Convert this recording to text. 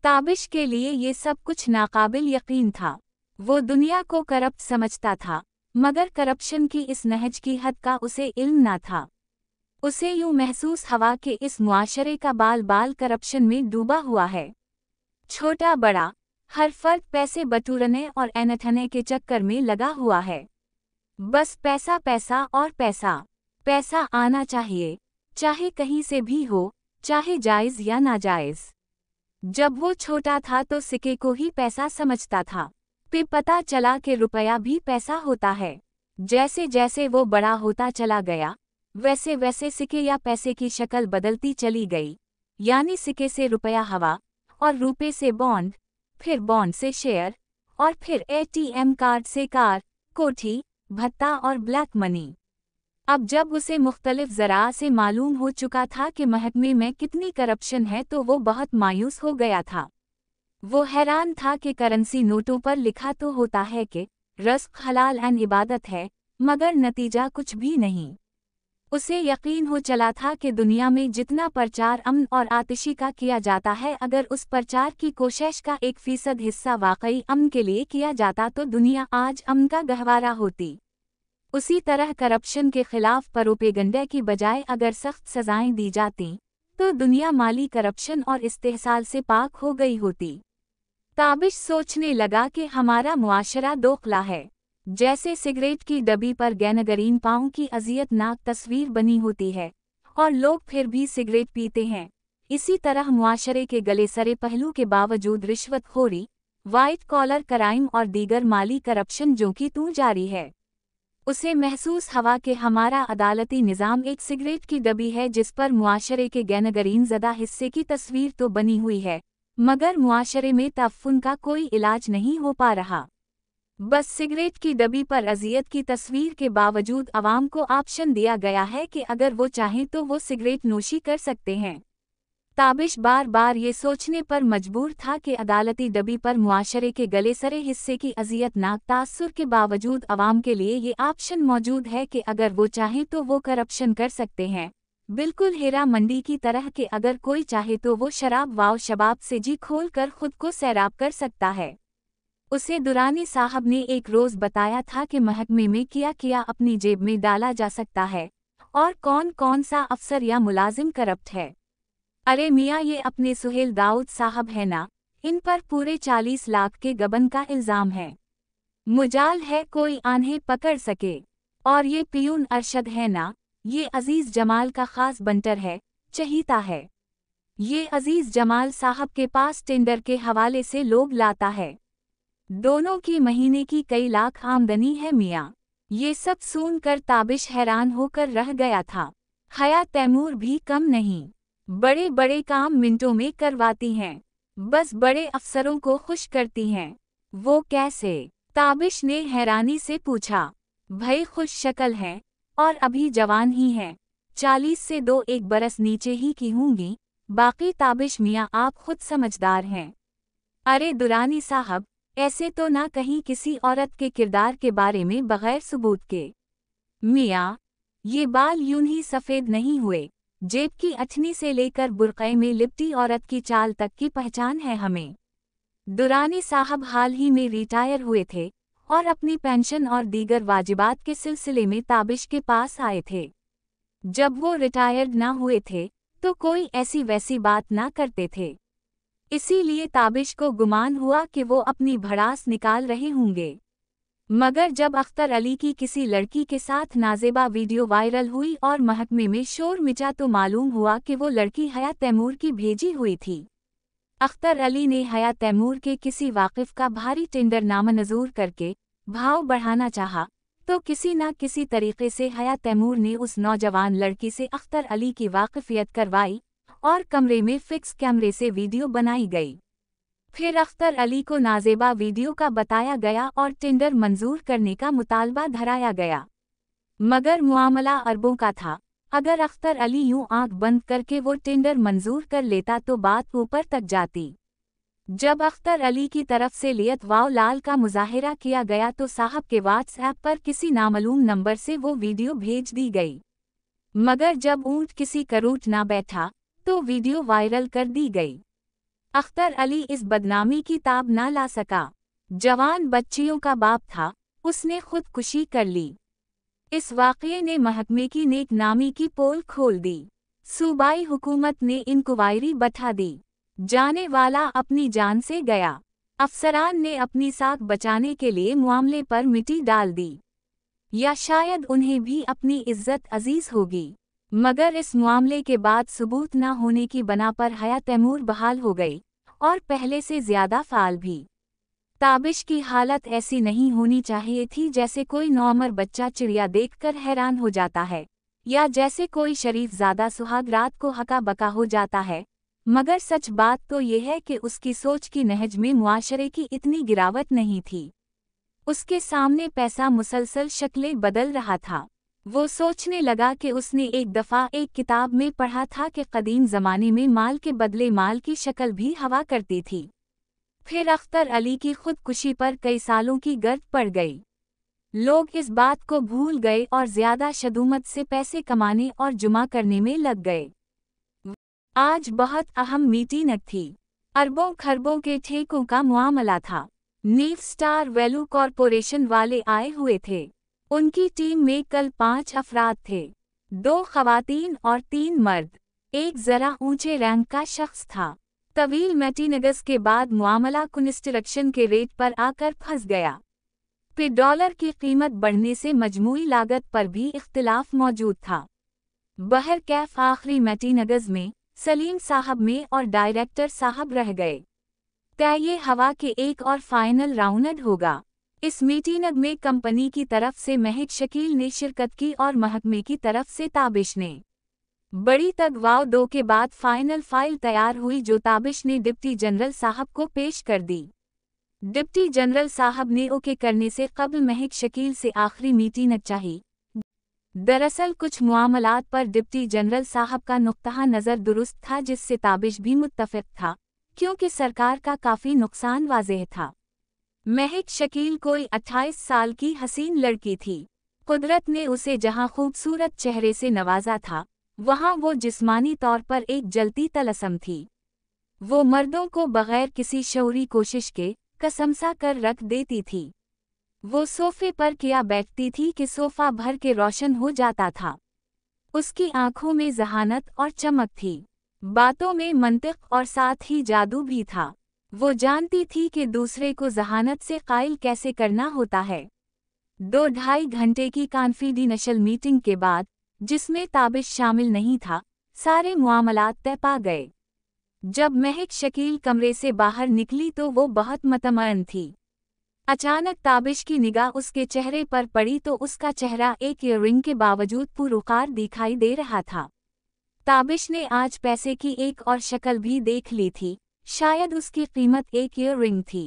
ताबिश के लिए ये सब कुछ नाकाबिल यकीन था। वो दुनिया को करप्ट समझता था, मगर करप्शन की इस नहज की हद का उसे इल्म ना था। उसे यूं महसूस हवा कि इस मुआशरे का बाल बाल करप्शन में डूबा हुआ है। छोटा बड़ा हर फर्द पैसे बटोरने और ऐंठने के चक्कर में लगा हुआ है। बस पैसा पैसा और पैसा। पैसा आना चाहिए, चाहे कहीं से भी हो, चाहे जायज़ या नाजायज़। जब वो छोटा था तो सिक्के को ही पैसा समझता था। फिर पता चला कि रुपया भी पैसा होता है। जैसे जैसे वो बड़ा होता चला गया, वैसे वैसे सिक्के या पैसे की शक्ल बदलती चली गई। यानी सिक्के से रुपया हवा, और रुपये से बॉन्ड, फिर बॉन्ड से शेयर, और फिर एटीएम कार्ड से कार, कोठी, भत्ता और ब्लैक मनी। अब जब उसे मुख्तलिफ ज़रा से मालूम हो चुका था कि महकमे में कितनी करप्शन है तो वो बहुत मायूस हो गया था। वो हैरान था कि करेंसी नोटों पर लिखा तो होता है कि रज़्क़ हलाल एन इबादत है, मगर नतीजा कुछ भी नहीं। उसे यकीन हो चला था कि दुनिया में जितना प्रचार अमन और आतिशी का किया जाता है, अगर उस प्रचार की कोशिश का 1% हिस्सा वाकई अमन के लिए किया जाता तो दुनिया आज अमन का गहवारा होती। उसी तरह करप्शन के खिलाफ प्रोपेगंडे की बजाय अगर सख्त सजाएं दी जातीं, तो दुनिया माली करप्शन और इस्तेहसाल से पाक हो गई होती। ताबिश सोचने लगा कि हमारा मुआशरा दोखला है। जैसे सिगरेट की डब्बी पर गैनगरीन पाँव की अज़ियतनाक तस्वीर बनी होती है, और लोग फिर भी सिगरेट पीते हैं, इसी तरह मुआशरे के गले सरे पहलू के बावजूद रिश्वतखोरी, वाइट कॉलर क्राइम और दीगर माली करप्शन जो कि तू जारी है। उसे महसूस हवा कि हमारा अदालती निज़ाम एक सिगरेट की डब्बी है जिस पर मुआशरे के गैनगरीन ज़दा हिस्से की तस्वीर तो बनी हुई है, मगर मुआशरे में तअफ़्फ़ुन का कोई इलाज नहीं हो पा रहा। बस सिगरेट की डब्बी पर अज़ियत की तस्वीर के बावजूद अवाम को ऑप्शन दिया गया है कि अगर वो चाहें तो वो सिगरेट नोशी कर सकते हैं। ताबिश बार बार ये सोचने पर मजबूर था कि अदालती डब्बी पर मुआशरे के गले सरे हिस्से की अज़ियतनाक तासुर के बावजूद अवाम के लिए ये ऑप्शन मौजूद है कि अगर वो चाहें तो वो करप्शन कर सकते हैं, बिल्कुल हीरा मंडी की तरह कि अगर कोई चाहे तो वो शराब वाव शबाब से जी खोल कर खुद को सैराब कर सकता है। उसे दुरानी साहब ने एक रोज़ बताया था कि महकमे में किया अपनी जेब में डाला जा सकता है, और कौन कौन सा अफसर या मुलाजिम करप्ट है। अरे मियाँ, ये अपने सुहेल दाऊद साहब है ना, इन पर पूरे 40 लाख के गबन का इल्ज़ाम है। मुजाल है कोई आन्हें पकड़ सके। और ये पियून अरशद है ना, ये अजीज़ जमाल का ख़ास बंटर है, चहीता है। ये अजीज़ जमाल साहब के पास टेंडर के हवाले से लोग लाता है। दोनों की महीने की कई लाख आमदनी है मियाँ। ये सब सुनकर ताबिश हैरान होकर रह गया था। हया तैमूर भी कम नहीं, बड़े बड़े काम मिनटों में करवाती हैं, बस बड़े अफसरों को खुश करती हैं। वो कैसे? ताबिश ने हैरानी से पूछा। भाई खुश शक्ल हैं, और अभी जवान ही हैं, 40 से 2-1 बरस नीचे ही की होंगी, बाकी ताबिश मियाँ आप खुद समझदार हैं। अरे दुरानी साहब, ऐसे तो ना कहीं किसी औरत के किरदार के बारे में बग़ैर सबूत के। मियाँ, ये बाल यूं ही सफ़ेद नहीं हुए, जेब की अठनी से लेकर बुर्क़े में लिपटी औरत की चाल तक की पहचान है हमें। दुरानी साहब हाल ही में रिटायर हुए थे और अपनी पेंशन और दीगर वाजिबात के सिलसिले में ताबिश के पास आए थे। जब वो रिटायर्ड ना हुए थे तो कोई ऐसी वैसी बात ना करते थे, इसीलिए ताबिश को गुमान हुआ कि वो अपनी भड़ास निकाल रहे होंगे। मगर जब अख्तर अली की किसी लड़की के साथ नाज़ेबा वीडियो वायरल हुई और महकमे में शोर मचा तो मालूम हुआ कि वो लड़की हया तैमूर की भेजी हुई थी। अख्तर अली ने हया तैमूर के किसी वाकिफ़ का भारी टेंडर नामंजूर करके भाव बढ़ाना चाहा, तो किसी न किसी तरीके से हया तैमूर ने उस नौजवान लड़की से अख्तर अली की वाकिफ़ियत करवाई और कमरे में फिक्स कैमरे से वीडियो बनाई गई। फिर अख्तर अली को नाज़ेबा वीडियो का बताया गया और टेंडर मंजूर करने का मुतालबा धराया गया। मगर मुआमला अरबों का था। अगर अख्तर अली यूं आंख बंद करके वो टेंडर मंजूर कर लेता तो बात ऊपर तक जाती। जब अख्तर अली की तरफ से लियत वाव लाल का मुजाहिरा किया गया तो साहब के व्हाट्सएप पर किसी नामालूम नंबर से वो वीडियो भेज दी गई। मगर जब ऊंट किसी करूट ना बैठा तो वीडियो वायरल कर दी गई। अख्तर अली इस बदनामी की ताब ना ला सका। जवान बच्चियों का बाप था, उसने खुदकुशी कर ली। इस वाक़ये ने महकमे की नेकनामी की पोल खोल दी। सूबाई हुकूमत ने इंक्वायरी बैठा दी। जाने वाला अपनी जान से गया। अफसरान ने अपनी साख बचाने के लिए मामले पर मिट्टी डाल दी, या शायद उन्हें भी अपनी इज्जत अजीज होगी। मगर इस मामले के बाद सबूत न होने की बना पर हया तैमूर बहाल हो गई, और पहले से ज्यादा फाल भी। ताबिश की हालत ऐसी नहीं होनी चाहिए थी जैसे कोई नौमर बच्चा चिड़िया देखकर हैरान हो जाता है, या जैसे कोई शरीफ ज़्यादा सुहाग रात को हका बका हो जाता है। मगर सच बात तो ये है कि उसकी सोच की नहज में मुआशरे की इतनी गिरावट नहीं थी। उसके सामने पैसा मुसलसल शक्लें बदल रहा था। वो सोचने लगा कि उसने एक दफ़ा एक किताब में पढ़ा था कि कदीम ज़माने में माल के बदले माल की शक्ल भी हवा करती थी। फिर अख्तर अली की खुदकुशी पर कई सालों की गर्द पड़ गई। लोग इस बात को भूल गए और ज़्यादा शदूमत से पैसे कमाने और जुमा करने में लग गए। आज बहुत अहम मीटिंग थी। अरबों खरबों के ठेकों का मामला था। नीव स्टार वैल्यू कॉरपोरेशन वाले आए हुए थे। उनकी टीम में कल 5 अफराद थे, 2 खवातीन और 3 मर्द। एक जरा ऊंचे रैंक का शख्स था। तवील मीटिंग्स के बाद मामला कंस्ट्रक्शन के रेट पर आकर फंस गया। पे डॉलर की कीमत बढ़ने से मजमूई लागत पर भी इख्तिलाफ मौजूद था। बहरकैफ आखिरी मीटिंग्स में सलीम साहब में और डायरेक्टर साहब रह गए। तय ये हवा के एक और फाइनल राउंड होगा। इस मीटिंग में कंपनी की तरफ से महक शकील ने शिरकत की और महकमे की तरफ से ताबिश ने। बड़ी तगवाव दो के बाद फाइनल फाइल तैयार हुई जो ताबिश ने डिप्टी जनरल साहब को पेश कर दी। डिप्टी जनरल साहब ने ओके करने से कबल महक शकील से आखिरी मीटिंग चाहिए। दरअसल कुछ मामलात पर डिप्टी जनरल साहब का नुक्ता नज़र दुरुस्त था जिससे ताबिश भी मुत्तफिक था, क्योंकि सरकार का काफ़ी नुकसान वाज़ेह था। महक शकील कोई 28 साल की हसीन लड़की थी। कुदरत ने उसे जहां खूबसूरत चेहरे से नवाजा था, वहां वो जिस्मानी तौर पर एक जलती तलस्म थी। वो मर्दों को बगैर किसी शऊरी कोशिश के कसमसा कर रख देती थी। वो सोफे पर क्या बैठती थी कि सोफा भर के रोशन हो जाता था। उसकी आंखों में ज़हानत और चमक थी, बातों में मंतिक और साथ ही जादू भी था। वो जानती थी कि दूसरे को ज़हानत से कायल कैसे करना होता है। 2-2.5 घंटे की कॉन्फिडेंशियल मीटिंग के बाद, जिसमें ताबिश शामिल नहीं था, सारे मामलात तय पा गए। जब महक शकील कमरे से बाहर निकली तो वो बहुत मतमअन थी। अचानक ताबिश की निगाह उसके चेहरे पर पड़ी तो उसका चेहरा एक ईयररिंग के बावजूद पुरवकार दिखाई दे रहा था। ताबिश ने आज पैसे की एक और शक्ल भी देख ली थी, शायद उसकी कीमत एक ईयररिंग थी।